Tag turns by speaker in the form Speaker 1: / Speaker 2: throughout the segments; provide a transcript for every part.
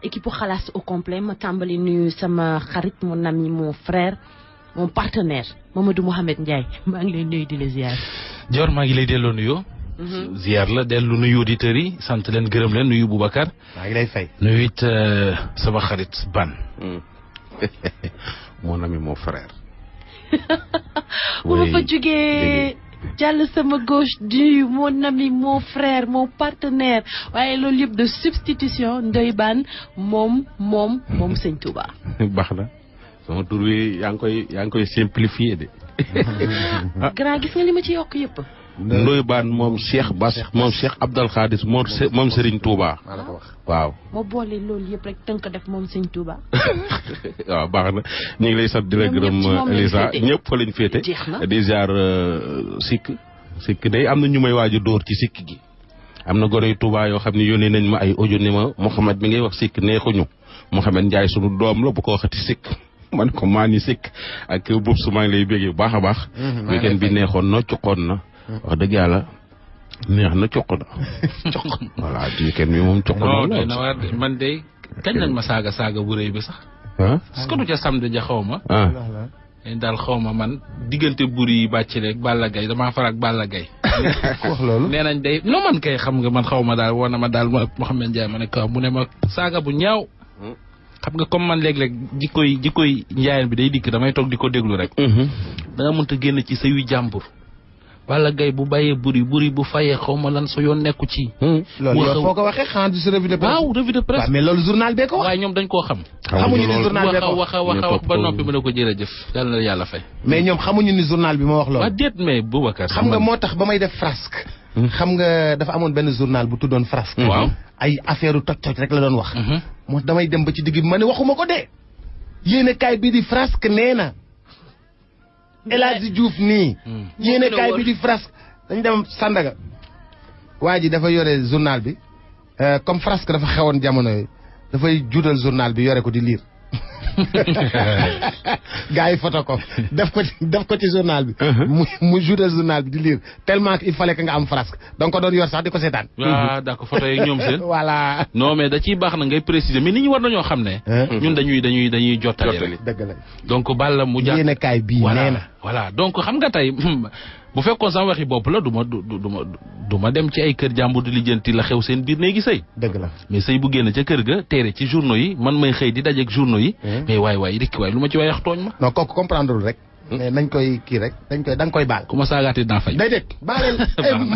Speaker 1: équipe xalaas au complet ma tàmbali nuyu sama xarit mon ami mon frère mon partenaire Mamadou Mouhamed Ndiaye maa ngi lay nuyu di la ziar.
Speaker 2: Dior maa ngi lay delloo nuyoo. ziar la dellu nuyu auditeurs yi sant leen gërëm leen nuyu Boubacar.
Speaker 3: maa ngi lay fay.
Speaker 2: nuyu it sama xarit Ban.
Speaker 4: mon ami mon frère.
Speaker 1: bu ma fa jógee jàll sama gauche du mon ami mon frère mon partenaire waaye loolu yëpp de substitution Ndoye Bane moom Sëñ Touba.
Speaker 4: baax na sama tur wi yaa ngi koy simplifier de.
Speaker 1: grand gis nga li ma ci yokk yëpp.
Speaker 4: Ndoye Bane moom Cheikh Bass moom Cheikh Abdal Khadir moom Serigne Touba. waaw.
Speaker 1: moo boole loolu yëpp rek tënk def moom Sëñ Touba.
Speaker 4: waaw baax na ñu ngi lay sant di la gërëm Elisa ñëpp fa lañ féete. di ziar sikk day am na ñu may waaj a dóor ci sikk gi. am na gone yu Touba yoo xam ne yónnee nañ ma ay audio ni ma Mouhamed mi ngay wax sikk neexuñu Mouhamed Ndiaye sunu doom la bu ko waxati sikk. man ko maa ni sikk ak boobu su maa ngi lay béggee bu baax a baax. weekend bi neexoon na coqoon na. wax dëgg yàlla neex na coq na. coq voilà weekend bi moom coq na.
Speaker 2: na war man de kañ lañ ma saaga bu rëy bi sax. est-ce que du ca samedi ja xaw ma. daal xaw ma man diggante buri yi bàcc rek Balla Gaye damaa farak Balla Gaye.
Speaker 3: wax loolu
Speaker 2: nee nañ day non man kay xam nga man xaw ma daal woon na ma daal Mouhamed Ndiaye ma ne kaw mu ne ma saaga bu ñaaw. xam nga comme man léeg-léeg jikkoy njaayeen bi day dikk damay toog di ko déglu rek. da nga mënta génn ci sëyu jàmbur. Balla Gaye bu bàyyee buri bu fayee xaw ma lan sa yoon nekku ci.
Speaker 3: loolu yow foo ko waxee xanaa du si revue de presse.
Speaker 2: waaw revue de presse.
Speaker 3: mais loolu journal bee ko wax.
Speaker 2: waaye ñoom dañ koo xam.
Speaker 3: xamuñu ni journal bee ko
Speaker 2: wax ba noppi mu ne ko jërëjëf yàlla na yàlla fay.
Speaker 3: mais ñoom xamuñu ni journal bi ma wax loolu.
Speaker 2: waa déet mais Boubacar.
Speaker 3: xam nga moo tax ba may def frasque. xam nga dafa amoon benn journal bu tuddoon frasque.
Speaker 2: waaw
Speaker 3: ay affaire u toj rek la doon wax. moo damay dem ba ci digg bi ma ne waxuma ko de. yéene kaay bii di frasque nee na. El Hadji Diouf nii. yéene kaay bii di frasque. dañ dem Sandaga waa ji dafa yore journal bi comme frasque dafa xewoon jamono yi dafay juutal journal bi yore ko di lire gars yi photo ko def ko ci journal bi mu juutal journal bi di lire tellement que il fallait que nga am frasque donc ko doon yor sax di ko seetaan.
Speaker 2: waaw d'accord photo yeeg ñoom seen.
Speaker 3: voilà.
Speaker 2: non mais da ciy baax na ngay préciser mais nit ñi war nañoo xam ne. ñun dañuy jottali rek.
Speaker 3: dëgg la
Speaker 2: donc Balla mu jàpp
Speaker 3: yéene kaay bii nee na.
Speaker 2: voilà donc xam nga tey bu fekkoon sama waxi bopp la du ma dem ci ay kër jàmbur di lijjanti la xew seen biir néegi sëy.
Speaker 3: dëgg la
Speaker 2: mais sëy bu génn ca kër ga teere ci journaux yi man may xëy di dajeeg journaux yi. mais waay rikki waay lu ma ci waay wax tooñ ma.
Speaker 3: non kooku comprendre rek. mais nañ koy kii rek da nga koy baal.
Speaker 2: ku ma saagaatee dinaa fay.
Speaker 3: déedéet baaleel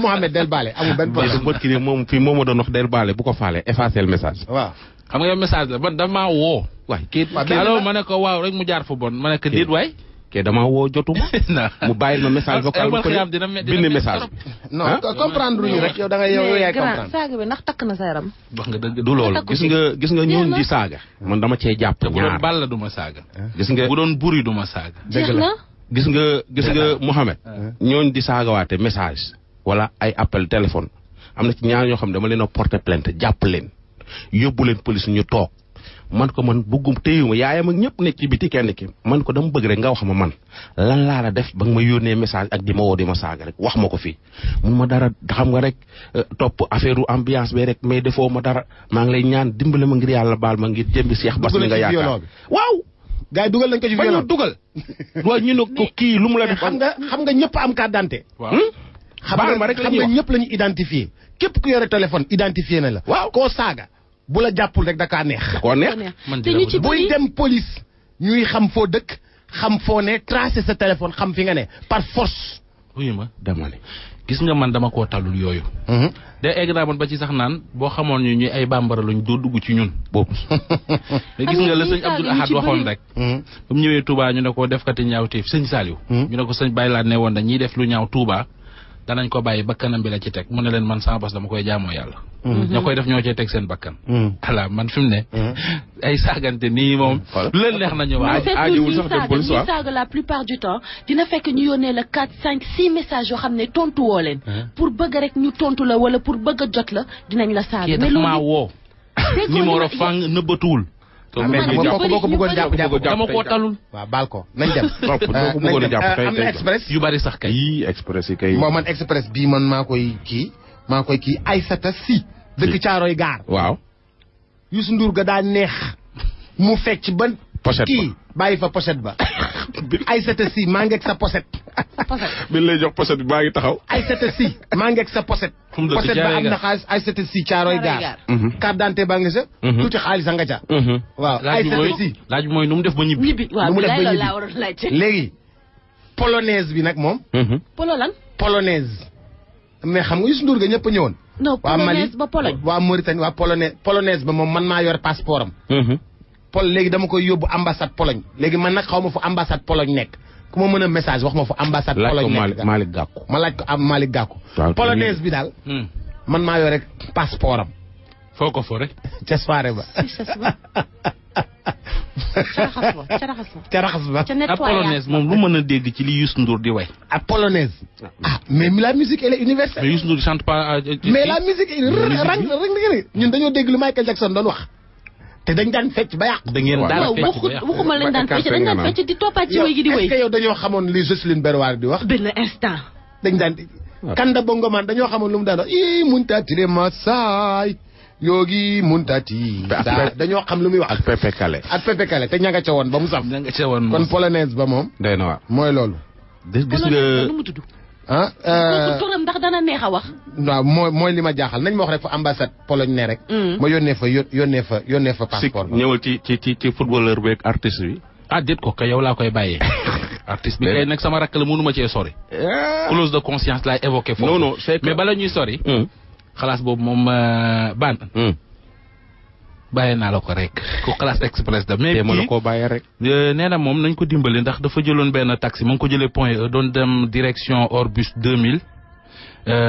Speaker 3: Mouhamed del baale amul benn problème.
Speaker 4: bët ki moom fii moo ma doon wax del baale bu ko faale effacer le message.
Speaker 3: waaw
Speaker 2: xam nga yow message la man damaa woo.
Speaker 4: waay kii
Speaker 2: alors ma ne ko waaw rek mu jaar fu bon ma ne ko déet waay.
Speaker 4: kee damaa woo jotuma. mu bàyyil ma message vocal bu ko bind message.
Speaker 3: non comprendre ñu rek yow da nga yow yaay comprendre.
Speaker 1: saaga bi ndax takk na sa yaram.
Speaker 2: wax nga dëgg
Speaker 4: du loolu gis nga ñoon di saaga. man dama cee jàpp ñaar
Speaker 2: bu doon Balla du ma saaga.
Speaker 4: gis nga
Speaker 2: bu doon buri du ma saaga.
Speaker 1: jeex na
Speaker 4: gis nga Mouhamed. ñooñ di saagawaate message. wala ay appel téléphone. am na ci ñaar ñoo xam ne dama leen a porter plainte jàpp leen. yóbbu leen police ñu toog. man ko man bëggum téyuma yaayam ak ñëpp nekk ci biti kenn ki man ko dama bëgg rek nga wax ma man lan laa la def ba nga ma yónnee message ak di ma woo di ma saaga rek wax ma ko fii mun ma dara xam nga rek topp affaire ambiance bi rek mais defoo ma dara maa ngi lay ñaan dimbale ma ngir yàlla baal ma ngir jëmbi Cheikh Bass mi nga yaakaar waaw
Speaker 3: gars yi dugal nañ ko ci violon
Speaker 4: dugal waaw ñu ne ko kii lu mu la def
Speaker 3: xam nga ñëpp am carte d'identité
Speaker 4: baal ma rek
Speaker 3: xam nga ñëpp la ñu identifié képp ku yore téléphone identifié na la waaw koo saaga bu la jàppul rek da kaa neex.
Speaker 4: koo neex
Speaker 1: te ñu ci
Speaker 3: booy dem police ñuy xam foo dëkk xam foo ne tracé sa téléphone xam fi nga ne par force.
Speaker 2: wuyu ma dama ne gis nga man dama koo talul yooyu. de egg naa man ba ci sax naan boo xamoon ñu ñuy ay bambara luñ doo dugg ci ñun boobu. mais gis nga la sëñ Abdoul Ahad waxoon rek. ba mu ñëwee Touba ñu ne ko defkati ñaawteef sëñ Saliou. ñu ne ko sëñ Baye laa ne woon dañ ñiy def lu ñaaw Touba. danañ ko bàyyi bakkanam bi la ci teg mu ne leen man sama bos dama koy jaamoo yàlla. ñoo koy def ñoo cee teg seen bakkan. voilà man fi mu ne. ay saagante nii moom. lu leen neex nañu wax.
Speaker 4: aajowul sax dem police
Speaker 1: ñuy saaga la plupart du temps dina fekk ñu yónnee la 4 5 6 messages yoo xam ne tontu woo leen. pour bëgg rek ñu tontu la wala pour bëgg a jot la dinañ la saaga.
Speaker 2: mais loolu maa woo. numéro fang nëbbatuwul.
Speaker 3: boo ko bëggoon jàpp
Speaker 2: dama koo talul.
Speaker 3: waaw baal ko nañ dem.
Speaker 4: am
Speaker 3: na express
Speaker 2: yu bari sax kay.
Speaker 4: yii express yi kay.
Speaker 3: moo man express bii man maa koy kii Aïssata Sy dëkk Caaroy gaar.
Speaker 4: waaw.
Speaker 3: Youssou Ndour ga daa neex mu fecc ba
Speaker 4: pochette
Speaker 3: kii bàyyi fa pochette ba Aïssata Sy maa ngeeg sa pochette
Speaker 4: bi lay jox pochette bi maa ngi taxaw
Speaker 3: Aïssata Sy maa ngeeg sa pochette pochette ba am na xaalis Aïssata Sy Caaroy Gaar carte d'identité baa ngi sa tuuti xaalis a nga ca waaw Aïssata Sy
Speaker 2: laaj bi mooy nu mu def ba ñibbi
Speaker 1: waaw
Speaker 3: nu mu def ba
Speaker 1: loolu laa waroon laajte.
Speaker 3: léegi polonaise bi nag moom
Speaker 1: polo lan.
Speaker 3: polonaise mais xam nga Youssou Ndour ga ñëpp a ñëwoon
Speaker 1: non
Speaker 3: waa Mali
Speaker 1: polonaise ba Pologne.
Speaker 3: waa Mauritanie waa polonaise ba moom man maa yor passeport am léegi dama koy yóbbu ambassade Pologne léegi man nag xaw ma fu ambassade Pologne nekk ku ma mën a message wax ma fu ambassade Pologne nekk
Speaker 4: Malick Gakou
Speaker 3: ma laaj ko am Malick Gakou polonaise bi daal man maa yor rek passeport am
Speaker 2: foo ko fo rek
Speaker 3: ca soirée ba ca raxas ba
Speaker 2: ak polonaise moom lu mën a dégg ci li Youssou Ndour di way
Speaker 3: ak polonaise mais la musique elle est universelle
Speaker 2: mais Youssou Ndour chante pas
Speaker 3: mais la musique ñun dañoo dégg lu Michael Jackson doon wax te dañ daan fecc ba yàqu.
Speaker 2: da ngeen daan fecc ba yàqu
Speaker 1: waxuma lañ daan fecc dañ daan fecc di toppaat ci way gi di way.
Speaker 3: est-ce que yow dañoo xamoon li Jocelyne Berroir di wax.
Speaker 1: benn instant.
Speaker 3: dañ daan Kanda Bongo Man dañoo xamoon lu mu daan wax ii muntatile masaay yoogi muntati. dañoo xam lu muy wax.
Speaker 4: ak Pepe Kale.
Speaker 3: ak Pepe Kale te ña nga ca woon ba mu saf.
Speaker 2: ña nga ca woon
Speaker 3: kon polonaise ba moom.
Speaker 4: day na waar
Speaker 3: mooy loolu.
Speaker 4: gis nga
Speaker 1: nu mu tudd. turam ndax dana neex a wax.
Speaker 3: waaw mooy li ma jaaxal nañ ma wax rek fa ambassade Pologne ne rek. ma yónnee fa passeport ba.
Speaker 4: ñëwal ci footballeur beeg artiste bi.
Speaker 2: ah déet ko kay yow laa koy bàyyee. artiste bi kay nag sama rakk la mënuma cee sori. clause de conscience laay évoqué foofu.
Speaker 4: non non c'est que
Speaker 2: mais bala ñuy sori. xalaas boobu moom ban. bàyyee naa la ko rek ku classe express da mais
Speaker 4: kii mën na koo bàyyee rek.
Speaker 2: nee na moom nañ ko dimbali ndax dafa jëloon benn taxi mu ngi ko jëlee Point E doon dem direction Orbus 2000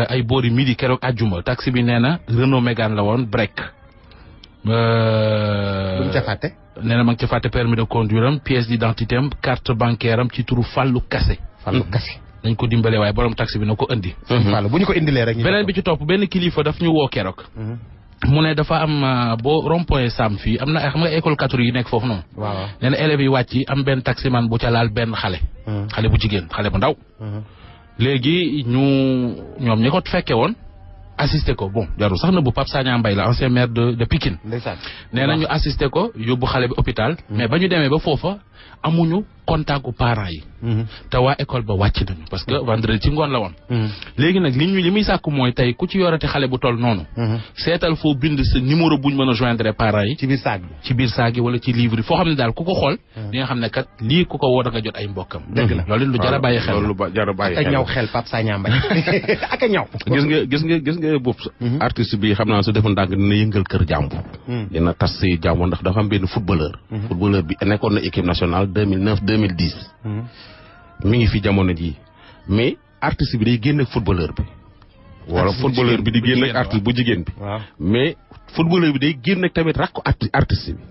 Speaker 2: ay boori midi keroog àjjuma taxi bi nee na Renault Mégane la woon break.
Speaker 3: buñ ca fàtte.
Speaker 2: nee na ma ngi ca fàtte permis de conduire am pièce d'identité am carte bancaire am ci turu Fallou Kassé.
Speaker 3: Fallou Kassé.
Speaker 2: nañ ko dimbale waaye borom taxi bi na ko indi.
Speaker 3: Fallou bu ñu ko indilee rek.
Speaker 2: beneen bi ci topp benn kilifa daf ñu woo keroog. mu ne dafa am boo rond-point Sam fii am na xam nga école catholique yi nekk foofu noonu.
Speaker 3: waaw
Speaker 2: nee na élèves yi wàcc am benn taximan bu ca laal benn xale. xale bu jigéen xale bu ndaw. léegi ñoom ñi ko fekke woon assisté ko bon jarul sax na bu Pape Sagna Mbaye la ancien maire de Pikine.
Speaker 3: ndeysaan
Speaker 2: nee na ñu assisté ko yóbbu xale bi hôpital. mais ba ñu demee ba foofa amuñu contact u parents yi. te waa école ba wàcc nañu parce que vendredi ci ngoon la woon. léegi nag li muy sàkku mooy tey ku ci yorati xale bu toll noonu. seetal foo bind sa numéro buñ mën a joindre parents yi.
Speaker 3: ci biir saag bi
Speaker 2: ci biir saag yi wala ci livre yi foo xam ne daal ku ko xool. di nga xam ne kat lii ku ko woo da nga jot ay mbokkam.
Speaker 3: dëgg la
Speaker 2: loolu lu jar a bàyyi xel
Speaker 4: loolu lu jar a bàyyi xel
Speaker 3: ak a ñaw xel Pape Sagna Mbaye ak a ñaw.
Speaker 4: gis nga boobu artiste bi xam naa su defoon ndànk dina yëngal kër jàmbur. dina tas si jàmbur ndax dafa am benn footballeur. footballeur bi nekkoon na équipe nationale 2009 2010. mi ngi fi jamono ji mais artiste bi day génn ak footballeur bi. wala footballeur bi di génn ak artiste bu jigéen bi. mais footballeur bi day génn ak tamit rakku artiste bi.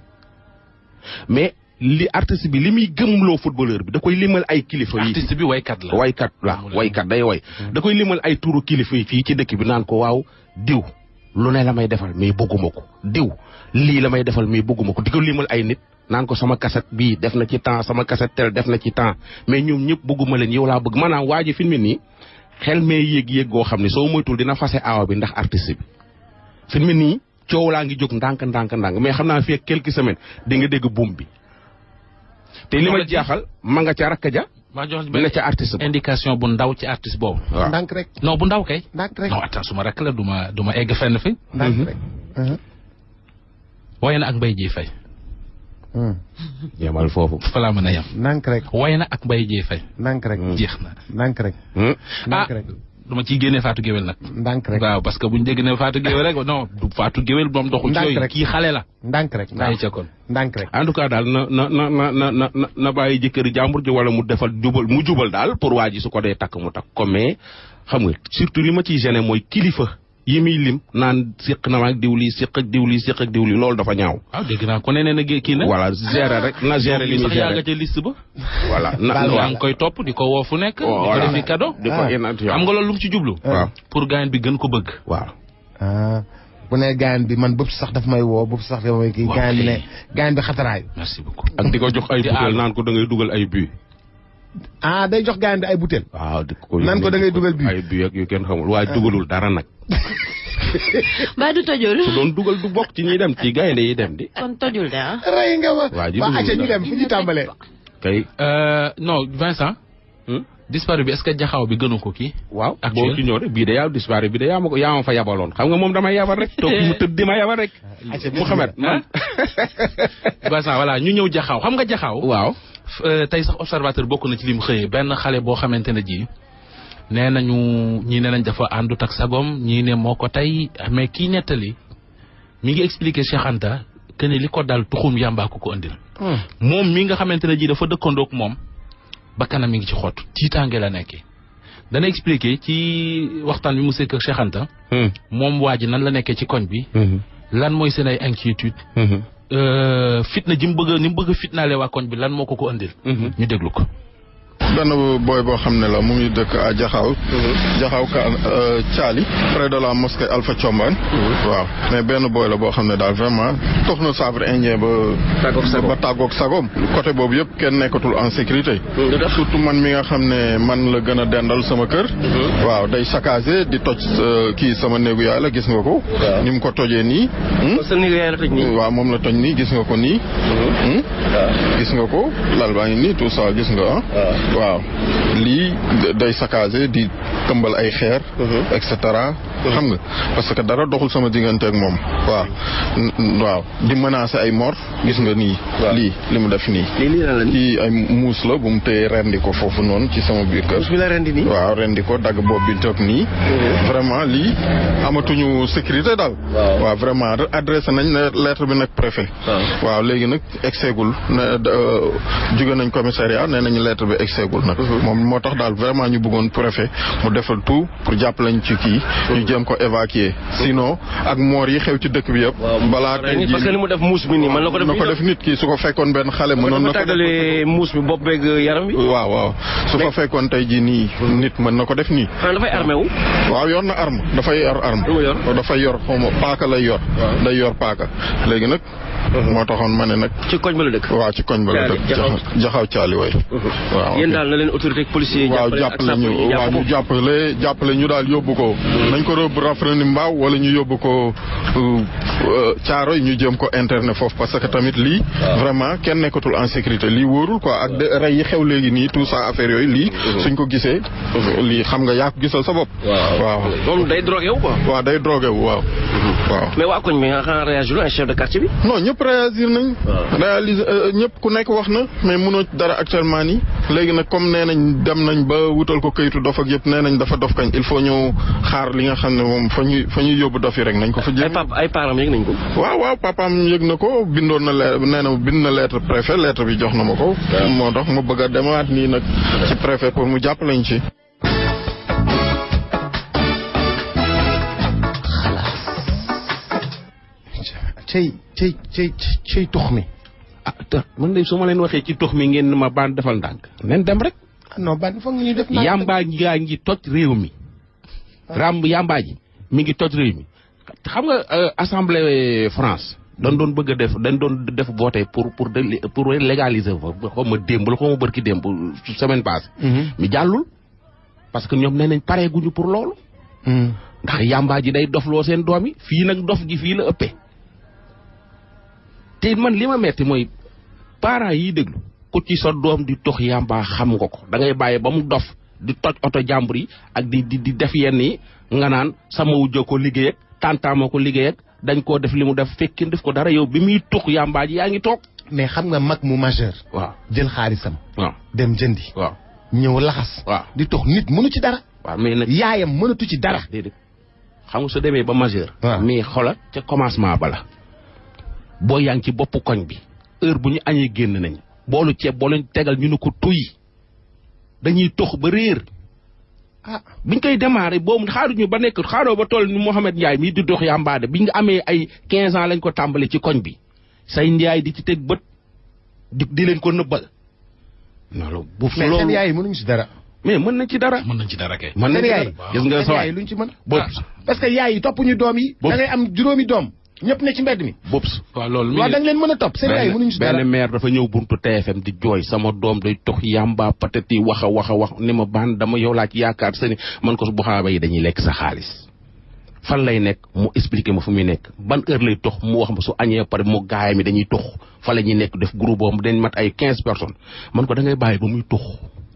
Speaker 4: mais li artiste bi li muy gëmloo footballeur bi da koy limal ay kilifa yi.
Speaker 2: artiste bi waykat la.
Speaker 4: waykat day way. da koy limal ay turu kilifa yi fii ci dëkk bi naan ko waaw diw lu ne la may defal mais bëgguma ko diw lii la may defal mais bëgguma ko di ko limal ay nit. naan ko sama cassette bii def na ci temps sama cassette tel def na ci temps mais ñoom ñëpp bëgguma leen yow laa bëgg maanaam waa ji fi mu ne nii xel mee yéeg goo xam ne soo moytul dina fase aawa bi ndax artiste bi. fi mu ne nii coow laa ngi jóg ndànk mais xam naa fii ak quelques semaines di nga dégg buum bi. te li ma jaaxal ma nga ca rakk ja.
Speaker 2: maa jox
Speaker 4: benn ca artiste
Speaker 2: indication bu ndaw ci artiste boobu.
Speaker 4: waaw
Speaker 3: ndànk rek.
Speaker 2: non bu ndaw kay.
Speaker 3: ndànk rek
Speaker 2: non attends suma rakk la du ma egg fenn fi.
Speaker 3: ndànk rek.
Speaker 2: woy na ak Mbaye Dieye Faye.
Speaker 4: yemal foofu.
Speaker 2: fa laa mën a yem.
Speaker 3: ndànk rek.
Speaker 2: woy na ak Mbaye Dieye Faye.
Speaker 3: ndànk rek.
Speaker 2: jeex na.
Speaker 3: ndànk rek. ndànk rek.
Speaker 2: duma ciy génnee Fatou Guewel nag.
Speaker 3: ndànk rek
Speaker 2: waaw parce que buñ dégg ne Fatou Guewel rek non du Fatou Guewel moom doxul ci yooyu kii xale la.
Speaker 3: ndànk rek
Speaker 2: bàyyi ca kon.
Speaker 3: ndànk rek.
Speaker 4: en tout cas daal na bàyyi jëkkëri jàmbur ji wala mu defal jubal daal pour waa ji su ko dee takk mu takk ko mais xam nga surtout li ma ciy gêné mooy kilifa yi muy lim naan siq na ma ak diw lii siq ak diw lii loolu dafa ñaaw.
Speaker 2: waaw dégg naa ko nee na kii na.
Speaker 4: voilà gérer rek na gérer li muy gérer
Speaker 2: yaa nga ca liste ba.
Speaker 4: voilà
Speaker 2: yaa ngi koy topp di ko woo fu nekk. di ko defi cadeau.
Speaker 4: di ko
Speaker 2: xam nga loolu lu mu ci jublu.
Speaker 4: waaw
Speaker 2: pour gaañ bi gën ko bëgg.
Speaker 4: waaw.
Speaker 3: bu ne gaañ bi man bëpp sax daf may woo bëpp sax daf may kii.
Speaker 2: waaw
Speaker 3: gaañ bi ne gaañ bi xataraayu.
Speaker 2: merci beaucoup.
Speaker 4: ak di ko jox ay butéel naan ko da ngay dugal ay but.
Speaker 3: day jox gaañ bi ay butéel.
Speaker 4: waaw di ko
Speaker 3: naan ko da ngay dugal but
Speaker 4: ay but ak yu kenn xamul waaye dugalul dara nag.
Speaker 1: mbaa du tojul.
Speaker 4: su doon dugal du bokk ci ñi dem ci gaynde yi dem di.
Speaker 1: kon tojul de ah.
Speaker 3: rey nga ma.
Speaker 4: waa ji
Speaker 3: ba acca ñu dem fu ñu tàmbalee.
Speaker 4: kay.
Speaker 2: non Vincent. disparu bi est-ce que jaxaw bi gënu ko kii.
Speaker 4: waaw boo ci ñëw rek bii de yaa disparu bi de yaa ma fa yabaloon xam nga moom damay yabal rek toog mu tëdd di ma yabal rek. Mouhamed man.
Speaker 2: Vincent voilà ñu ñëw jaxaw xam nga jaxaw.
Speaker 4: waaw.
Speaker 2: tey sax observateur bokk na ci lim xëyee benn xale boo xamante ne ji nee nañu ñii nee nañ dafa àndut ak sagom ñii ne moo ko tey mais kii nettali mi ngi expliquer Cheikh Anta que ne li ko dal tuxum yàmbaa ko andil. moom mi nga xamante ne ji dafa dëkkandoog moom ba kanam mi ngi ci xott tiitaange la nekkee. dana expliquer ci waxtaan bi mu sekk ak Cheikh Anta. moom waa ji nan la nekkee ci koñ bi. lan mooy seen ay inquiétude. fitna ji mu bëgg a fitnaale waa koñ bi lan moo ko andil. ñu déglu ko.
Speaker 5: benn booy boo xam ne la mu ngi dëkk à Jaxaaw ka Thiali près de la mosquée Alpha Thiombane. waaw mais benn booy la boo xam ne daal vraiment tox na sabre indien ba tàggoog sagom côté boobu yëpp kenn nekkatul en sécurité. surtout man mi nga xam ne man la gën a dendal sama kër. waaw day saccagé di toj kii sama néegu yaay la gis nga ko. ni mu ko tojee nii.
Speaker 6: sa néegu yaay la toj nii.
Speaker 5: waaw moom la toj nii gis nga ko nii. gis nga ko lal baa ngi nii tout ça gis nga ah. waaw lii day saccagé di tëmbal ay xeer. et cetera. xam nga parce que dara doxul sama diggante ak moom. waaw di menacer ay mort gis nga nii. lii li mu def nii. lii ay muus la bu mu téye rendi ko foofu noonu ci sama biir kër.
Speaker 6: muus bi la rendi nii.
Speaker 5: waaw rendi ko dagg bopp bi toog nii. vraiment lii amatuñu sécurité daal. waaw vraiment adressé nañ ne lettre bi nag préfet. waaw léegi nag exeegul ne jóge nañ commissariat nee nañu lettre bi exeegul nag. moom moo tax daal vraiment ñu bëggoon préfet mu defal tout pour jàppalañ ci kii. ñu jéem ko évacuer sinon ak moor yi xew ci dëkk bi yëpp. balaa tey jii
Speaker 6: parce que li mu def muus bi nii man la ko def.
Speaker 5: na ko def nit ki su ko fekkoon benn xale mënoon na ko
Speaker 6: tàggale muus bi bopp beeg yaram bi.
Speaker 5: waaw su ko fekkoon tey jii nii nit mën na ko def nii.
Speaker 6: xanaa dafay armé wu.
Speaker 5: waaw yor na arme dafay yor arme. dafay yor xaw ma paaka lay yor. day yor paaka léegi nag. moo taxoon ma ne nag.
Speaker 6: ci koñ ba la dëkk.
Speaker 5: waaw ci koñ ba la dëkk jaxaw caali way. waaw
Speaker 6: yéen daal na leen autorité ak policiers yi
Speaker 5: jàppale ñu waaw ñu jàppale ñu daal yóbbu ko. nañ ko rëbb rafetlu ni mbaaw wala ñu yóbbu ko caaro yi ñu jëm ko internet foofu parce que tamit lii. vraiment kenn nekkatul en sécurité lii wóorul quoi ak rey yi xew léegi nii tout ça affaire yooyu lii. suñ ko gisee. lii xam nga yaa ko gisal sa bopp. waaw
Speaker 6: moom day drogué wu quoi.
Speaker 5: waaw day drogué wu waaw.
Speaker 6: mais waa koñ bi xanaa réagir un chef de quartier bi.
Speaker 5: non ñëpp réagir nañ. ñëpp ku nekk wax na mais mënoo dara actuellement nii. léegi nag comme nee nañ dem nañ ba wutal ko kayitu dof ak yëpp nee nañ dafa dof kañ il faut ñu xaar li nga xam ne moom fa ñuy yóbbu dof yi rek nañ ko fa jël.
Speaker 6: ay parents yëg nañ ko.
Speaker 5: waaw papaam yëg na ko bindoon na nee na bind na lettre préfet lettre bi jox na ma ko. moo tax ma bëgg a demaat nii nag ci préfet pour mu jàpp lañ ci.
Speaker 3: cey tux mi.
Speaker 4: man de su ma leen waxee ci tux mi ngeen ma baan defal ndànk. nen dem rek.
Speaker 3: non ban foog ñu def.
Speaker 4: yambaa gaa ngi toj réew mi. yambaa ji mi ngi toj réew mi. xam nga assemblée France. doon bëgg a dañ doon def voté pour légaliser fa xaw ma démb la xaw ma bërki démb semaine passée. mi jàllul parce que ñoom nee nañ pareeguñu pour loolu. ndax yambaa ji day dofloo seen doom yi fii nag dof gi fii la ëppee. te man li ma metti mooy parents yi déglu ku ci sa doom di tox yamba xam nga ko da ngay bàyyi ba mu dof di toj oto jàmbur yi ak di def yenn yi nga naan sama wujjo ko liggéey ak tantaama ko liggéey ak dañ koo def li mu def fekkin def ko dara yow bi muy tux yamba ji yaa ngi toog.
Speaker 3: mais xam nga mag mu majeur.
Speaker 4: waaw
Speaker 3: jël xaalisam.
Speaker 4: waaw
Speaker 3: dem jëndi.
Speaker 4: waaw
Speaker 3: ñëw laxas.
Speaker 4: waaw
Speaker 3: di tux nit mënu ci dara.
Speaker 4: waaw mais nag
Speaker 3: yaayam mënatu ci dara.
Speaker 4: déedéet xam nga su demee ba majeur.
Speaker 3: waaw
Speaker 4: mais xola ca commencement ba la. boo yaa ngi ci boppu koñ bi heure bu ñu añee génn nañ boolu ceeb boo leen tegal ñu ne ko tuy dañuy tox ba réer. biñ koy démarré boobu xaaruñu ba nekk xaaroo ba toll ni Mouhamed Ndiaye mii di dox yàmbaade biñ nga amee ay 15 ans lañ ko tàmbali ci koñ bi say ndiyaay di ci teg bët di leen ko nëbbal. loolu bu
Speaker 3: mais seen yaay mënuñ ci dara.
Speaker 4: mais mën nañ ci dara.
Speaker 2: mën nañ ci dara kay.
Speaker 4: mën nañ ci dara gis nga sa waay
Speaker 3: luñ ci mën.
Speaker 5: parce que yaay yi topp ñu doom yi. da ngay am juróomi doom. ñëpp ne ci mbedd mi.
Speaker 4: Bobs.
Speaker 2: waaw loolu
Speaker 5: waaw da nga leen mën a topp seen yaay mënuñu si dara.
Speaker 4: benn maire dafa ñëw buntu TFM di jooy sama doom day tox yamba patati wax a wax ni ma baan dama yow laa ci yaakaar sani man ko bu xaaba yi dañuy lekk sa xaalis fan lay nekk mu expliquer ma fu muy nekk ban heure lay tox mu wax ma su añee pare mu gaay mi dañuy tox fa la ñuy nekk def groupe boobu dañ mat ay 15 personnes man ko da ngay bàyyi ba muy tox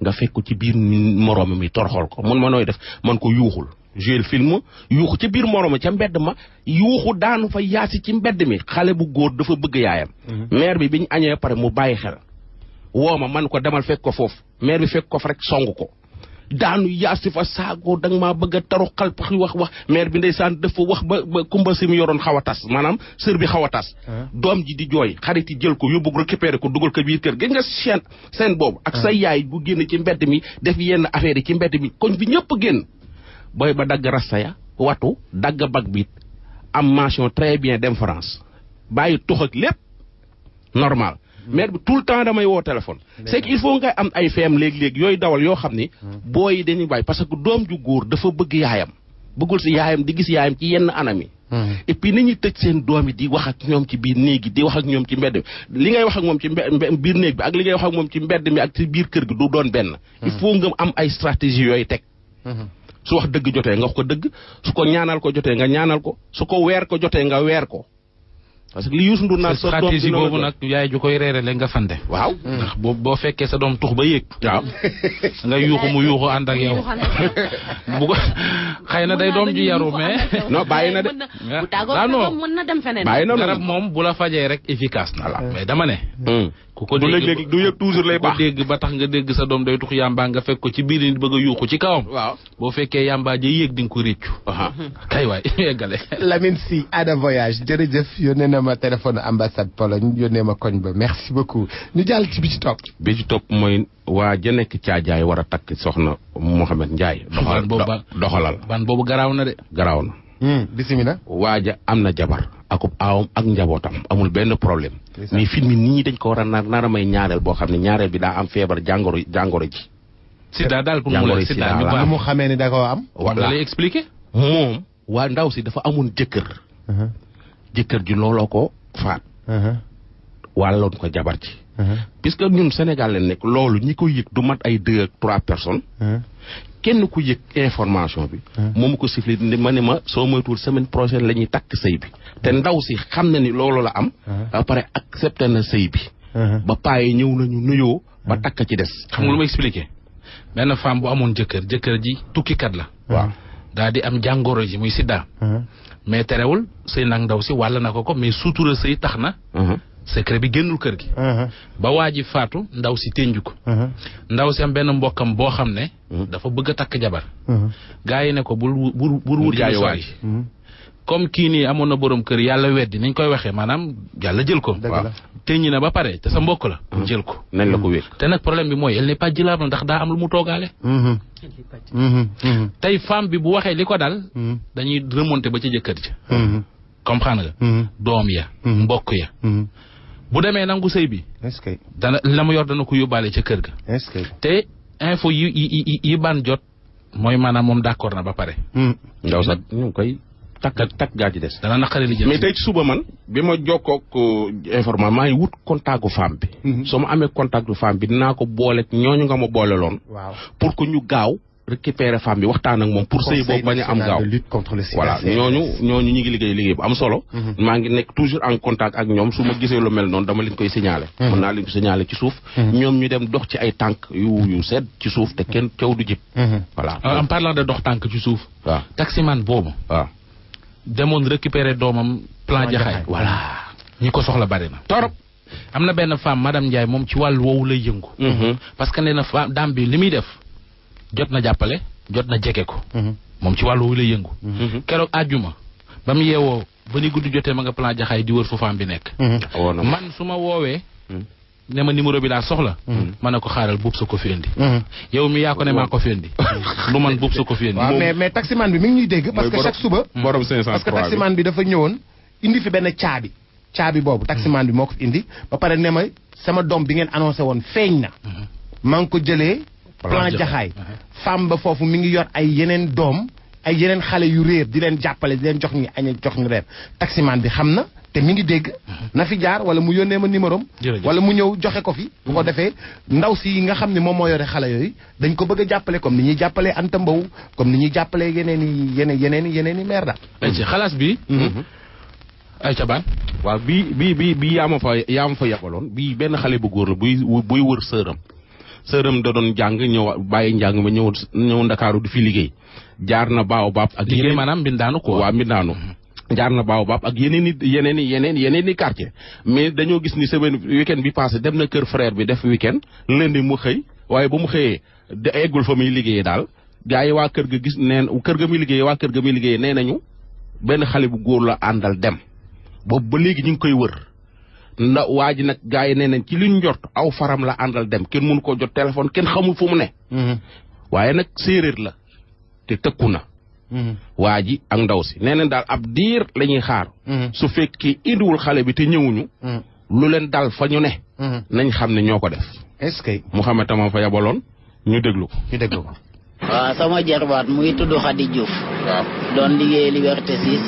Speaker 4: nga fekk ko ci biir moroom mi torxol ko mun ma nooy def man ko yuuxul jouer film yuuxu ci biir moroom ca mbedd ma yuuxu daanu fa yaasi ci mbedd mi xale bu góor dafa bëgg yaayam maire bi biñu añee pare mu bàyyi xel woo ma man ko demal fekk ko foofu maire bi fekk ko fa rek song ko daanu yaasi fa saagoo da nga maa bëgg a taru xalpaxi wax maire bi ndeysaan dafa wax ba kumba si mu yoroon xaw a tas maanaam sër bi xaw a tas doom ji di jooy xarit yi jël ko yóbbu récupéré ko dugal ko biir kër gis nga seen boobu ak sa yaay bu génn ci mbedd mi def yenn affaire yi ci mbedd mi koñ bi ñëpp génn booy ba dagg rastaya watu dagg bag biit am mention très bien dem France bàyyi tux ak lépp normal maire bi tout le temps damay woo téléphone c'est qu'il faut nga am ay feem léeg-léeg yooyu dawal yoo xam ni booy yi dañuy bàyyi parce que doom ju góor dafa bëgg yaayam bëggul si yaayam di gis yaayam ci yenn anam yi et puis ni ñuy tëj seen doom yi di wax ak ñoom ci biir néeg gi di wax ak ñoom ci mbedd mi li ngay wax ak moom ci biir néeg bi ak li ngay wax ak moom ci mbedd mi ak ci biir kër gi du doon benn il faut nga am ay stratégie yooyu teg su wax dëgg jotee nga wax ko dëgg su ko ñaanal ko jotee nga ñaanal ko su ko weer ko jotee nga weer ko parce que li Youssou Ndour naan sa doom
Speaker 2: stratégie boobu nag yaay ju koy reere le nga fande
Speaker 4: waaw
Speaker 2: ndax boo fekkee sa doom tux ba yéeg waaw nga yuuxu mu yuuxu ànd ak yow bu ko xëy na day doom ju yaru mais
Speaker 4: non bàyyi na de
Speaker 1: bu tàggoo mën na dem feneen
Speaker 4: bàyyi na
Speaker 2: garab moom bu la fajee rek efficace na mais dama ne ku ko
Speaker 4: dégg du yëg toujours lay baax
Speaker 2: dégg ba tax nga dégg sa doom day tux yàmbaa nga fekk ko ci biir nit bëgg a yuuxu ci kawam
Speaker 4: waaw
Speaker 2: boo fekkee yàmbaa ja yéeg di nga ko réccu kay waay yeggale
Speaker 3: Lamine Sy Ada Voyage jërëjëf yónnee na ma téléphone ambassade Pologne yónnee ma koñ ba merci beaucoup ñu jàll ci bi ci topp
Speaker 4: mooy waa ja nekk caajaay war a takk soxna Mohamed Ndiaye doxalal
Speaker 2: ban boobu garaaw na de
Speaker 4: garaaw na
Speaker 3: bismillah
Speaker 4: waa ja am na jabar akub aawam ak njabootam amul benn problème mais film yi nit ñi dañ ko war a nar a may ñaareel boo xam ne ñaareel bi daa am feebar jàngoro ji
Speaker 2: sida daal pour mu sida
Speaker 3: la mu xamee ni da koo am
Speaker 2: wala lay expliquer
Speaker 4: moom waa ndaw si dafa amoon jëkkër ji looloo ko faat wàlloon ko jabar ci puisque ñun Sénégal leen nekk loolu ñi ko yëg du mat ay 2 ak 3 personnes kenn ku yëg information bi moom ko sifli ma ne ma soo moytuwul semaine prochaine la ñuy takk sëy bi te ndaw si xam na ni loolu la am ba pare accepté na sëy bi ba paye ñëw nañu nuyoo ba takk ci des
Speaker 2: xam nga lu ma expliqué benn femme bu amoon jëkkër ji tukkikat la
Speaker 4: waaw
Speaker 2: daa di am jàngoro ji muy sida mais terewul sëy nag ndaw si wàll na ko mais sutura sëy tax na secret bi génnul kër gi ba waa ji faatu ndaw si tënju ko ndaw si am benn mbokkam boo xam ne dafa bëgg a takk jabar gaa yi ne ko bul wuti waa ji comme kii nii amoon na borom kër yàlla weddi nañ koy waxee maanaam yàlla jël ko tëññi na ba pare te sa mbokk la jël ko
Speaker 4: nañ la ko wékk
Speaker 2: te nag problème bi mooy elle n'est pas jilable ndax daa am lu mu toogaale tey femme bi bu waxee li ko dal dañuy remonter ba ci jëkkër ji comprendre nga doom ya mbokk ya bu demee nangu sëy bi
Speaker 3: est-ce que
Speaker 2: dana la mu yor dana ko yóbbaale ca kër ga
Speaker 3: est-ce que
Speaker 2: te info yi ban jot mooy maanaam moom d'accord na ba pare
Speaker 4: ndaw sax ñu koy takk gaa ci des
Speaker 2: dana naqari li jëm
Speaker 4: mais tey ci suba man bi ma jokkook information maa ngi wut contact gu femme bi soo ma amee contact gu femme bi dinaa ko boole ñooñu nga ma boole loon
Speaker 3: waaw
Speaker 4: pour que ñu gaaw récupérer femme bi waxtaan ak moom pour sëy boobu bañ a am gaaw voilà ñooñu ñu ngi liggéey bu am solo maa ngi nekk toujours en contact ak ñoom su ma gisee lu mel noonu dama leen koy signaler mën naa leen ko signaler ci suuf ñoom ñu dem dox ci ay tànk yu sedd ci suuf te kenn teew du jib voilà
Speaker 2: en parlant de dox tànk ci suuf
Speaker 4: waaw
Speaker 2: taximan boobu
Speaker 4: waaw
Speaker 2: demoon récupérer doomam plan jaxaay voilà ñi ko soxla bari na torop am na benn femme madame Ndiaye moom ci wàllu woowu lay yëngu parce que nee na femme dame bi li muy def jot na jàppale jot na jege ko moom ci wàllu woowu lay yëngu keroog àjjuma ba mu yeewoo ba ni guddi jotee ma nga plan jaxaay di wër fu femme bi nekk man su ma woowee ne ma numéro bi laa soxla ma ne ko xaaral buub sa ko fi indi yow mi yaa ko ne maa ko fi indi lu man buub sa ko fi indi
Speaker 3: waaw mais taximan bi mi ngi ñuy dégg parce que chaque suba
Speaker 4: borom 503
Speaker 3: parce que taximan bi dafa ñëwoon indi fi benn caabi boobu taximan bi moo ko fi indi ba pare ne ma sama doom bi ngeen annoncé woon feeñ na maa ngi ko jëlee plan jaxaay femme ba foofu mi ngi yor ay yeneen doom ay yeneen xale yu réer di leen jàppale di leen jox ñi añ jox ñu reer taximan bi xam na te mi ngi dégg na fi jaar wala mu yónnee ma numéro am wala mu ñëw joxe ko fi bu ko defee ndaw si nga xam ne moom moo yore xale yooyu dañ ko bëgg a jàppale comme ni ñuy jàppalee Anta Mbow comme ni ñuy jàppalee yeneen i maire daal
Speaker 2: ay ci xalaas bi ay ca baan
Speaker 4: waaw bii yaa ma fa yabaloon bii benn xale bu góor la buy wër sëram da doon jàng ñëw bàyyi njàng ma ñëw Ndakaaru di fi liggéey jaar na Baobab ak
Speaker 2: liggéey maanaam mbindaanu quoi
Speaker 4: waaw mbindaanu jaar na Baobab ak yeneen i quartier mais dañoo gis ni semaine weekend bi passé dem na kër frère bi def weekend lundi mu xëy waaye ba mu xëyee da eggul fa muy liggéeyee daal gars yi waa kër ga gis neen kër ga muy liggéeyee nee nañu benn xale bu góor la àndal dem boobu ba léegi ñu ngi koy wër ndax waa ji nag gars yi nee nañ ci li ñu njort aw faram la àndal dem kenn mënu ko jot téléphone kenn xamul fu mu ne waaye nag séeréer la te tëkku na waa ji ak ndaw si nee nañ daal ab diir la ñuy xaar su fekkee indiwul xale bi te ñëwuñu lu leen dal fa ñu ne nañ xam ne ñoo ko def
Speaker 3: est-ce que
Speaker 4: Mouhamed tama fa yabaloon ñu déglu ko
Speaker 7: waaw sama jarbaat mu ngi tudd Khady Diouf
Speaker 4: waaw
Speaker 7: doon liggéey Liberté 6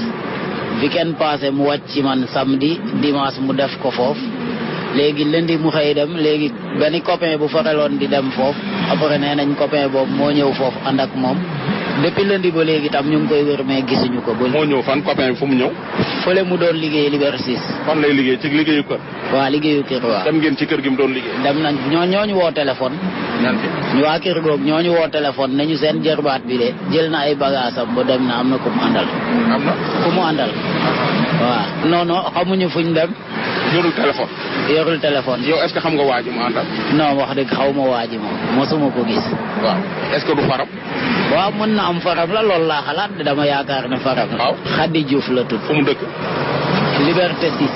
Speaker 7: weekend passé mu wàcc ci man samedi dimanche mu def ko foofu léegi lundi mu xëy dem léegi benn copain bu fareloon di dem foofu après nee nañ copain boobu moo ñëw foofu ànd ak moom depuis lundi ba léegi tam ñu ngi koy wër mais gisuñu ko ba
Speaker 4: moo ñëw fan copain bi fu mu ñëw
Speaker 7: fële mu doon liggéey Liberté 6
Speaker 4: fan lay liggéey ci liggéeyu kër
Speaker 7: waaw liggéeyu kër waaw
Speaker 4: dem ngeen ci kër gi mu doon liggéey
Speaker 7: dem nañ ñooñu woo téléphone ñu waa kër googu ñooñu woo téléphone nañu seen jarbaat bi de jël na ay bagaasam ba dem na am na ku mu àndal ku mu àndal waaw non xamuñu fuñ dem yorul téléphone
Speaker 4: yow est-ce que xam nga waa ji mu àndal
Speaker 7: non wax dëgg xaw ma waa ji moom mosuma ko gis
Speaker 4: waaw est-ce que du faram
Speaker 7: waaw mën na am faram la loolu laa xalaat dama yaakaar ne faram la
Speaker 4: waaw
Speaker 7: Khady Diouf la tudd
Speaker 4: fu mu dëkk
Speaker 7: Liberté 6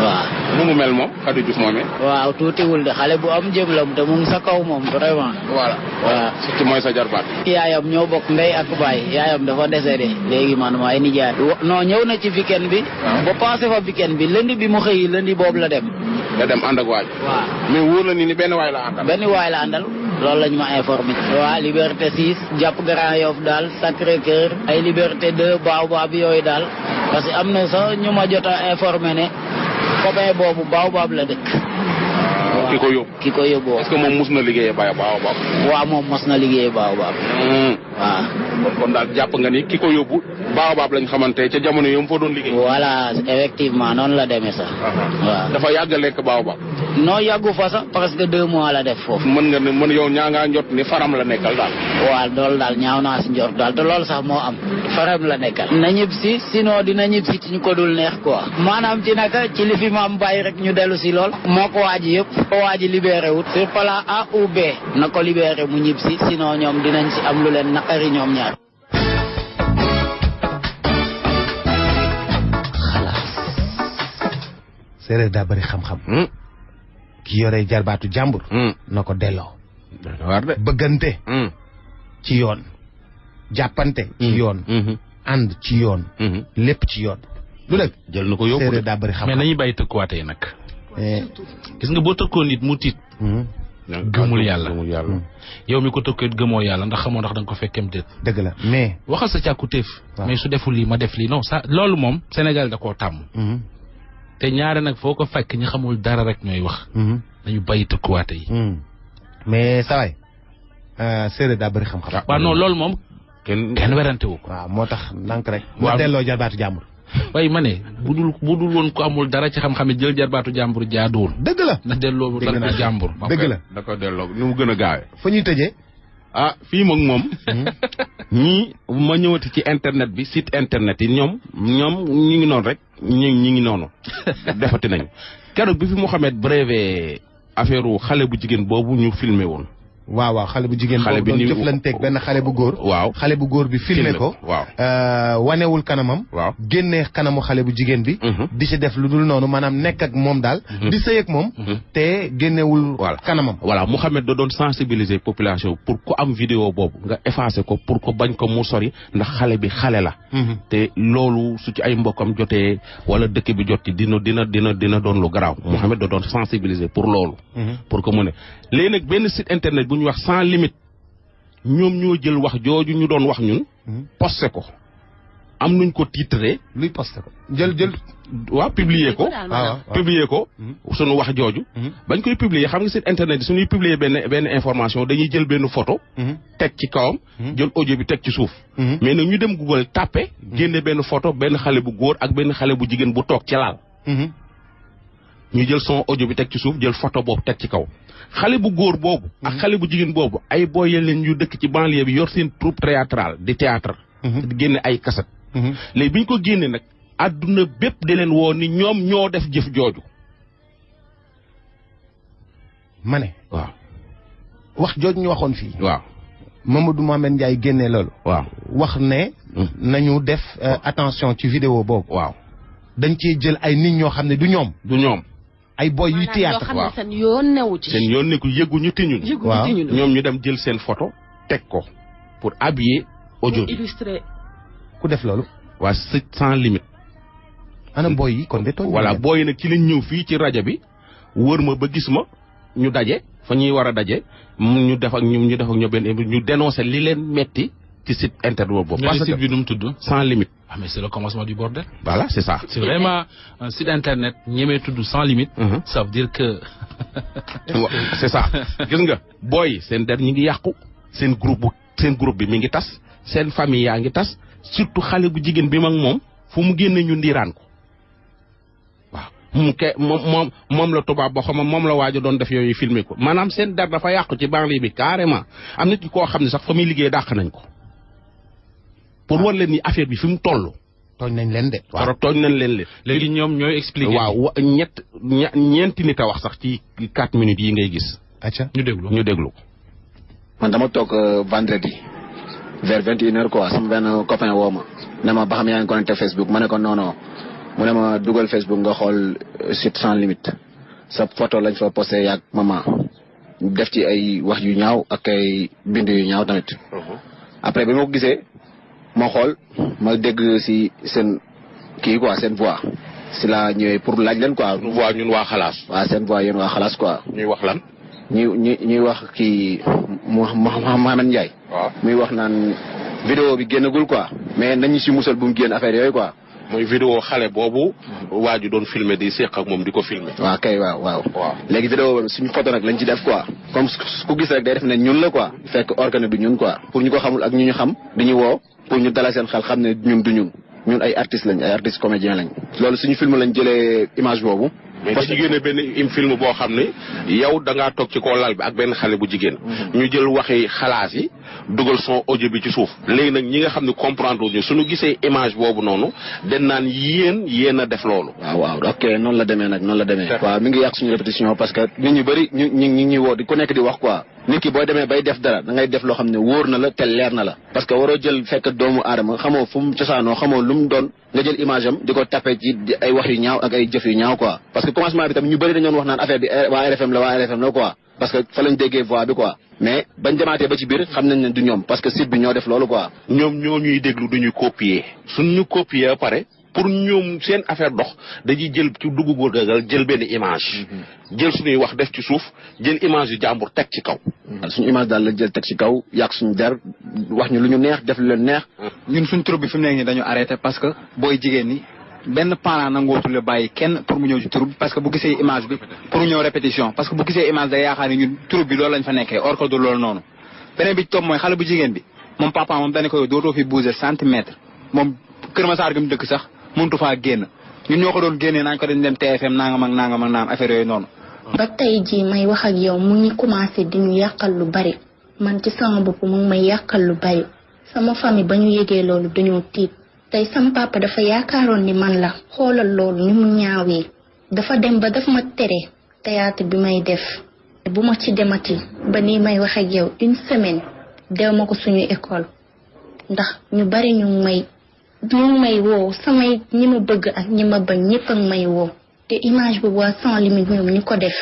Speaker 7: waaw
Speaker 4: nu mu mel moom Khady Diouf moomee
Speaker 7: waaw tuutiwul de xale bu am jëmlam te mu ngi sa kaw moom vraiment
Speaker 4: voilà
Speaker 7: waaw
Speaker 4: surtout mooy sa jarbaat
Speaker 7: yaayam ñoo bokk ndey ak baay yaayam dafa décédé léegi man maay nijaay non ñëw na ci weekend bi ba passé fa weekend bi lundi bi mu xëyi lundi boobu la dem
Speaker 4: ànd ak waay
Speaker 7: waaw
Speaker 4: mais wóor na ni benn waay la àndal
Speaker 7: loolu lañ ma informé waaw Liberté 6 jàpp Grand Yoff daal Sacré-Cœur ay Liberté 2 Baobab yooyu daal parce que am na sax ñu ma jot a informé ne copain boobu Baobab la dëkk
Speaker 4: ki ko yóbbu est-ce que moom mos na liggéeyee Baobab
Speaker 7: waaw moom mos na liggéeyee Baobab waaw
Speaker 4: kon daal jàpp nga ni ki ko yóbbu Baobab lañ xamante ca jamono yi mu fa doon liggéey
Speaker 7: voilà effectivement noonu la demee sax waaw
Speaker 4: dafa yàgg lekk Baobab
Speaker 7: non yàggu fa sax presque 2 mois la def foofu
Speaker 4: mën yow ñaa ngaa njot ni faram la nekkal daal
Speaker 7: waaw loolu daal ñaaw naa si njort daal te loolu sax moo am faram la nekkal na ñib si sinon dina ñib si ci ñu ko dul neex quoi maanaam ci naka ci li fi maam bàyyi rek ñu dellu si lool moo ko waaji yëpp ko waaji libéré wut sur plan A ou B na ko libéré mu ñib si sinon ñoom dinañ si am lu leen naqari ñoom ñaar
Speaker 3: séeréer daa bëri xam-xam ki yore jarbaatu jàmbur na ko delloo bëggante ci yoon jàppante ci yoon ànd ci yoon lépp ci yoon lu dëgg
Speaker 4: jël na ko yóbbu
Speaker 3: séeréer daa bëri xam-xam
Speaker 2: mais nañuy bàyyi tëkkuwaate yi nag gis nga boo tëkkoo nit mu tiit gëmul yàlla yow mi ko tëkkoo gëmoo yàlla ndax xamoo ndax da nga ko fekkem déet
Speaker 3: dëgg la mais
Speaker 2: waxal sa càkkutéef mais su deful lii ma def lii non ça loolu moom Sénégal da koo tàmm te ñaare nag foo ko fekk ñi xamul dara rek ñooy wax nañu bàyyi tëkkuwaate yi
Speaker 3: mais saway séeréer daa bëri xam-xam
Speaker 2: waaw non loolu moom kenn werante wu ko
Speaker 3: waaw moo tax ndànk rek nga delloo jarbaatu jàmbur
Speaker 2: waaye ma ne budul woon ko amul dara ci xam-xam yi jël jarbaatu jàmbur jaaduwul
Speaker 3: dëgg la
Speaker 2: na delloo jarbaatu jàmbur
Speaker 3: dëgg la
Speaker 4: da ko delloo nu mu gën a gaawee
Speaker 3: fa ñuy tëjee
Speaker 4: fii moom ñii ma ñëwati ci internet bi site internet yi ñoom ñu ngi noonu rek ñi ngi noonu defati nañu keroog bi fi Mouhamed brevet affaire xale bu jigéen boobu ñu filmé woon
Speaker 3: waaw xale bu jigéen boobu doon jëflanteeg benn xale bu góor xale bu góor bi filmé ko wanewul kanamam génnee kanamu xale bu jigéen bi di ci def lu dul noonu maanaam nekk ak moom daal di sëy ak moom te génnewul kanamam
Speaker 4: voilà Mouhamed da doon sensibiliser population pour ku am vidéo boobu nga effacé ko pour ko bañ ko mu sori ndax xale bi xale la te loolu su ci ay mbokkam jotee wala dëkk bi jot ci dina doon lu garaaw Mouhamed da doon sensibiliser pour loolu pour que mu ne léegi nag benn site internet bu ñu wax sans limite ñoom ñoo jël wax jooju ñu doon wax ñun posté ko am nuñ ko titré.
Speaker 3: luy posté ko jël.
Speaker 4: waaw publier ko. publier ko. sunu wax jooju. bañ koy publier xam nga site internet yi suñuy publier benn information dañuy jël benn photo. teg ci kawam. jël audio bi teg ci suuf. mais nag ñu dem Google tapé. génne benn photo benn xale bu góor ak benn xale bu jigéen bu toog ci laal. ñu jël son audio bi teg ci suuf jël photo boobu teg ci kaw. xale bu góor boobu. ak xale bu jigéen boobu ay boy leen yu dëkk ci banlieue bi yor seen troupe théâtrale di théâtre. di génne ay kaset. léegi bi ñu ko génne nag. adduna bépp di leen woo ni ñoom ñoo def jëf jooju.
Speaker 3: ma ne.
Speaker 4: waaw.
Speaker 3: wax jooju ñu waxoon fii.
Speaker 4: waaw.
Speaker 3: Mamadou Mohamed Ndiaye génnee loolu.
Speaker 4: waaw
Speaker 3: wax ne. nañu def attention ci vidéo boobu.
Speaker 4: waaw.
Speaker 3: dañ cee jël ay nit ñoo xam ne du ñoom.
Speaker 4: du ñoom.
Speaker 3: ay boy yuy théâtre.
Speaker 1: waaw seen yoon newu ci.
Speaker 4: seen yoon nekkul yëguñu tiñuñ.
Speaker 3: waaw
Speaker 4: ñoom ñu dem jël seen photo teg ko pour habiller audio bi.
Speaker 1: illustrer.
Speaker 3: ku def loolu.
Speaker 4: waa site sans limite.
Speaker 3: ana boy yi kon de tooñ.
Speaker 4: voilà boy yi nag ci lañ ñëw fii ci rajo bi wër ma ba gis ma ñu daje fa ñuy war a daje ñu def ak ñu benn ñu dénoncer li leen metti ci site internet boobu.
Speaker 2: parce que site bi nu mu tudd.
Speaker 4: sans limite.
Speaker 2: ah mais c'est le commencement du bordel.
Speaker 4: voilà c'est ça.
Speaker 2: c'est vraiment un site internet ñemee tudd sans limite. ça veut dire que.
Speaker 4: c'est ça gis nga boy seen der ñi ngi yàqu seen groupe bi mi ngi tas seen famille yaa ngi tas surtout xale bu jigéen bi mag moom fu mu génne ñu ndiiraan ko. moom la tubaab boo xam moom la waajo doon def yooyu filmer ko maanaam seen der dafa yàqu ci banlieue bi carrément am na ci koo xam ne sax fa muy liggéey dàq nañ ko pour war leen ni affaire bi fi mu toll.
Speaker 3: tooñ nañ leen de.
Speaker 4: waaw tooñ nañ leen.
Speaker 2: léegi ñoom ñooy expliquer.
Speaker 4: waaw ñeenti nit a wax sax ci 4 minutes yi ngay gis.
Speaker 3: acca
Speaker 2: ñu déglu ko.
Speaker 8: man dama toog vendredi vers 21h quoi sama benn copain woo ma ne ma ba xam yaa ngi connecté Facebook ma ne ko non. mu ne ma dugal Facebook nga xool site sans limite sa photo lañ fa posté yaag maman def ci ay wax yu ñaaw ak ay bind yu ñaaw tamit. après bi ma ko gisee ma xool ma dégg si seen kii quoi seen voix si la ñëwee pour laaj leen quoi.
Speaker 4: voix ñun waa xalaas.
Speaker 8: waaw seen voix yéen waa xalaas quoi.
Speaker 4: ñuy wax lan.
Speaker 8: ñuy wax kii Mohamed Ndiaye.
Speaker 4: waaw
Speaker 8: muy wax naan vidéo bi génnagul quoi. mais nañu si musal bu mu génn affaire yooyu quoi.
Speaker 4: mooy vidéo xale boobu. waa ji doon filmer di seq ak moom di ko filmer.
Speaker 8: waaw kay waaw. léegi vidéo suñu photo nag lañ ci def quoi. comme ku gis rek day def ne ñun la quoi. fekk organe du ñun quoi. pour ñu ko xamul ak ñu xam di ñu woo pour ñu dalal seen xel xam ne ñun du ñun ay artistes lañ ay artistes comédiens lañ. loolu suñu film lañ jëlee image boobu.
Speaker 4: mais dañu génne benn film boo xam ne yow da ngaa toog ci kaw lal bi ak benn xale bu jigéen. ñu jël waxi xalaas yi dugal son audio bi ci suuf. léegi nag ñi nga xam ne comprendre ñu suñu gisee image boobu noonu den naan yéen a def loolu.
Speaker 8: waaw ok noonu la demee nag noonu la demee. waaw mi ngi yàq suñu répétition parce que nit ñu bëri ñu ñuy woo di ku nekk di wax quoi. nit ki booy demee bay def dara da ngay def loo xam ne wóor na la te leer na la. parce que waroo jël fekk doomu aadama xamoo fu mu cosaanoo xamoo lu mu doon nga jël image am di ko tapé ci ay wax yu ñaaw ak ay jëf yu ñaaw quoi. parce que commencement bi tamit ñu bëri dañoon wax naan affaire bi waa RFM la quoi. parce que fa lañ déggee voix bi quoi. mais bañ demaatee ba ci biir xam nañ ne du ñoom parce que site bi ñoo def loolu quoi.
Speaker 4: ñoom ñoo ñuy déglu duñu copier. suñ ñu copier ba pare pour ñoom seen affaire dox dañuy jël ci dugg góorgóorlu jël benn image. jël suñuy wax def ci suuf jël image yu jàmbur teg ci kaw.
Speaker 8: suñu image daal la jël teg ci kaw yàq suñu der wax ñu lu ñu neex def lu leen neex.
Speaker 9: ñun suñ troupe bi fi mu nekk nii dañu arrêté parce que booy jigéen ñi benn parent nangootul bàyyi kenn pour mu ñëw ci troupe bi parce que bu gisee image bi pour ñëw répétition parce que bu gisee image day yaakaar ni ñun troupe bi loolu lañ fa nekkee or que du loolu noonu. beneen bi ci topp mooy xale bu jigéen bi moom papa moom dañu ko dootoo fi bouger centimètre moom Kër Massar gi mu dëkk sax mëntu faa génn ñun ñoo ko doon génnee naañ ko dañ dem TFM nangam ak naam affaire yooyu noonu.
Speaker 10: ba tey jii may wax ak yow mu ngi commencé di ñu yàqal lu bari man ci sama bopp mu ngi may yàqal lu bari sama famille ba ñu yëgee loolu dañoo tiit tey sama papa dafa yaakaaroon ni man la xoolal loolu ni mu ñaawee dafa dem ba daf ma tere théâtre bi may def bu ma ci demati ba nii may wax ak yow une semaine dew ma ko suñu école ndax ñu bari ñu ngi may woo samay ñi ma bëgg ak ñi ma bañ ñëpp ak may woo te image bi waa sans limite ñoom ñu ko def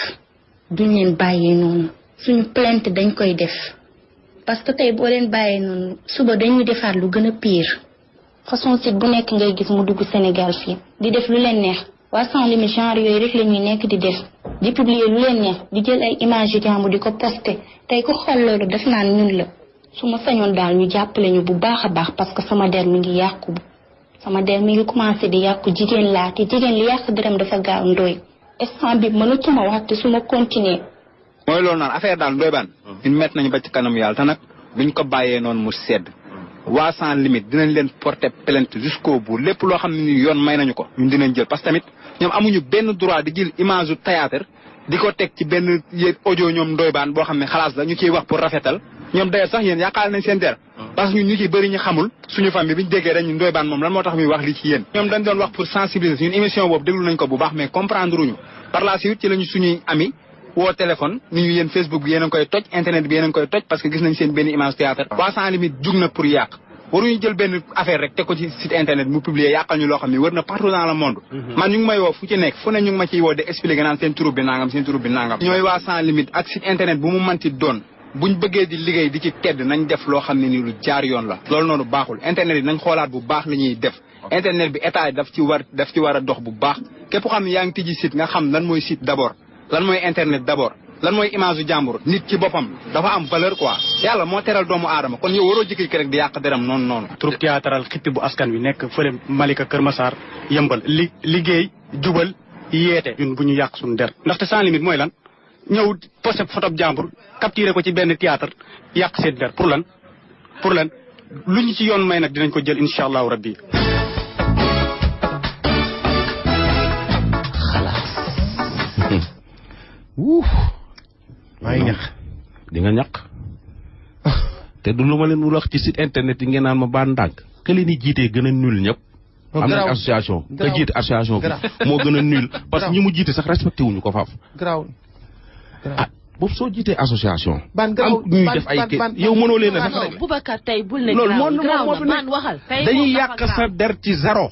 Speaker 10: duñ leen bàyyee noonu suñu plainte dañ koy def parce que tey boo leen bàyyee noonu suba dañuy defaat lu gën a pire façon site bu nekk ngay gis mu dugg Sénégal fii di def lu leen neex waa sans limite genre yooyu rek la ñuy nekk di def di publier lu leen neex di jël ay image yu jàmbur di ko poster tey ku xool loolu def naan ñun la su ma sañoon daal ñu jàppale ñu bu baax a baax parce que sama der mi ngi yàqu sama der mi ngi commencé di yàqu jigéen laa te jigéen li yàq deram dafa gaaw Ndoye instant bi mënatuma wax te su ma continuer
Speaker 9: mooy loolu naan affaire daal Ndoye Bane ñun met nañu ba ci kanam yàlla te nag duñ ko bàyyee noonu mu sedd waa sans limite dinañ leen porter plainte jusqu'au bout lépp loo xam ne ni yoon may nañu ko ñun dinañ jël parce que tamit ñoom amuñu benn droit di jël image u théâtre di ko teg ci benn audio ñoom Ndoye Bane boo xam ne xalaas la ñu ciy wax pour rafetal ñoom d'ailleurs sax yéen yàqaal nañ seen der parce que ñun ñu ciy bëri ñu xamul suñu famille bi ñu déggee dañ Ndoye Bane moom lan moo tax muy wax li ci yéen ñoom dañ doon wax pour sensibiliser ñun émission boobu déglu nañ ko bu baax mais comprendre uñu par la suite ci lañu suñuy ami woo téléphone ni ñu yéen Facebook bi yéen a ngi koy toj internet bi yéen a ngi koy toj parce que gis nañ seen benn image théâtre waa sans limite jug na pour yàq waruñu jël benn affaire rek teg ko ci site internet mu publier yàqal ñu loo xam ne wër na partout dans le monde man ñu ngi may woo fu ci nekk fu ne ñu ngi ma ciy woo de expliquer naan seen turub bi nangam seen turub bi nangam ñooy waa sans limite ak site internet bu mu manti doon buñ bëggee di liggéey di ci tedd nañ def loo xam ne ni lu jaar yoon la loolu noonu baaxul internet yi nañ xoolaat bu baax li ñuy def internet bi état yi daf ci war a dox bu baax képp xam ne yaa ngi tijji site nga xam lan mooy site d'abord lan mooy internet d'abord lan mooy image u jàmbur nit ci boppam dafa am valeur quoi yàlla moo teral doomu aadama kon yow waroo jëkkër rek di yàq deram noonu
Speaker 11: troupe théâtral xippi bu askan wi nekk fële Malika Kër Massar yëmbal liggéey jubal yeete ñun bu ñu yàq suñu der ndaxte sans limite mooy lan ñëw posté photo jàmbur capturé ko ci benn théâtre yàq seen der pour lan lu ñu ci yoon may nag dinañ ko jël incha allahu rabbi
Speaker 3: maa ngi ñax
Speaker 4: di nga ñaq te du lu ma leen wax ci site internet yi ngeen naan ma baan ndànk que leen di jiitee gën a nul ñëpp am nañ association ka jiite association bi moo gën a nul parce que ñi mu jiite sax respecté wuñu ko faaf ah boobu soo jiitee association am ñuy def ay yow mënoo leen a def
Speaker 1: Boubacar tey bul ne
Speaker 4: loolu
Speaker 1: moo man waxal
Speaker 4: dañuy yàq sa der ci zéro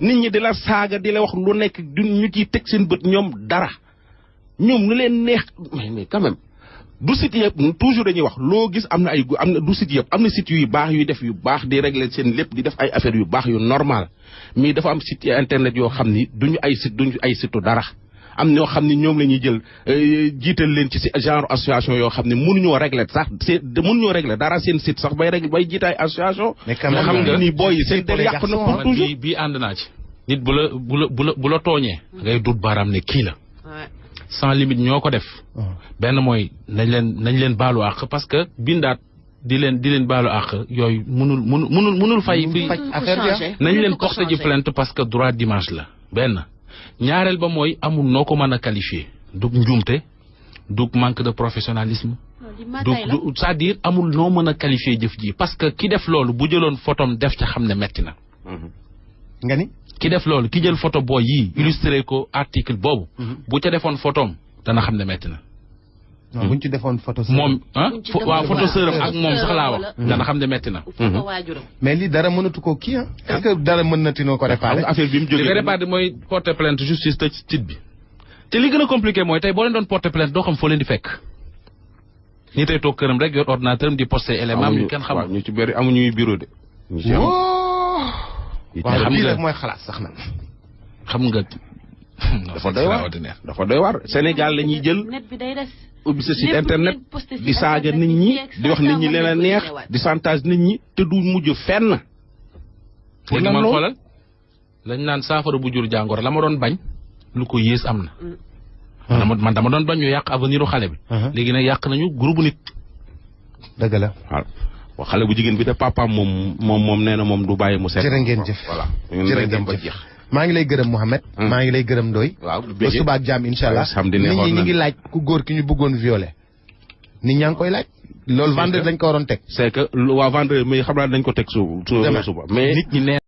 Speaker 4: nit ñi di la saaga di la wax lu nekk du ñu ciy teg seen bët ñoom dara ñoom lu leen neex mais quand même du site yëpp toujours dañuy wax loo gis am na du site yëpp am na site yu baax yuy def yu baax di régler seen lépp di def ay affaires yu baax yu normal mais dafa am site internet yoo xam ni duñu ay site dara am ñoo xam ni ñoom la ñuy jël jiital leen ci genre association yoo xam ne mënuñoo régler sax mënuñoo régler dara seen site sax bay régler bay jiite ay association xam nga ni booy yi seen der yàq na pour toujours
Speaker 2: bii ànd naa ci nit bu la tooñee ngay dut baaraam ne kii la sans limite ñoo ko def benn mooy nañ leen baalu àq parce que bindaat di leen baalu àq yooyu mënul fay fii nañ leen porter ji plainte parce que droit d'image la benn ñaareel ba mooy amul noo ko mën a qualifier dug njuumte dug manque de professionnalisme du c'est-à-dire amul noo mën a qualifier jëf ji parce que ki def loolu bu jëloon photom def ca xam ne metti na
Speaker 3: nga ni
Speaker 2: ki def loolu ki jël photo booy yii illustré ko article boobu bu ca defoon photom dana xam ne metti na
Speaker 3: buñ ci defoon photo
Speaker 2: moom waaw photo sëram ak moom sax laa wax dana xam ne metti na
Speaker 3: mais lii dara mënatu ko kii est-ce que dara mën na tinoo ko réparer
Speaker 4: affaire bi mu jógee
Speaker 2: li ko réparer mooy porter plainte justice te site bi te li gën a compliqué mooy tey boo leen doon porter plainte doo xam foo leen di fekk ñi tey toog këram rek yor ordinateur am di poster élément am ñu kenn xamul
Speaker 4: ñu ci bëri amuñuy bureau de
Speaker 3: waaw lii rek mooy xalaat sax nag
Speaker 2: xam nga
Speaker 4: dafa doy war Sénégal la ñuy jël ubbi sa site internet di saaga nit ñi di wax nit ñi leen a neex di chantage nit ñi te du mujj fenn
Speaker 2: léegi man xoolal lañ naan saafara bu jur jàngoro la ma doon bañ lu ko yées am na man dama doon bañ ñu yàq avenir u xale bi léegi nag yàq nañu groupe nit
Speaker 3: dëgg la
Speaker 4: waaw xale bu jigéen bi de papaam moom nee na moom du bàyyi mu set
Speaker 3: jërë ngeen jëf
Speaker 4: voilà
Speaker 3: jërë ngeen jëf maa ngi lay gërëm Mouhamed maa ngi lay gërëm Ndoye ba suba ak jàmm incha allah nit ñi ñu ngi laaj ku góor ki ñu bëggoon violer nit ñaa ngi koy laaj loolu vendredi lañ ko waroon teg
Speaker 4: c'est que waa vendredi mais xam naa dañ ko teg suba mais nit ñi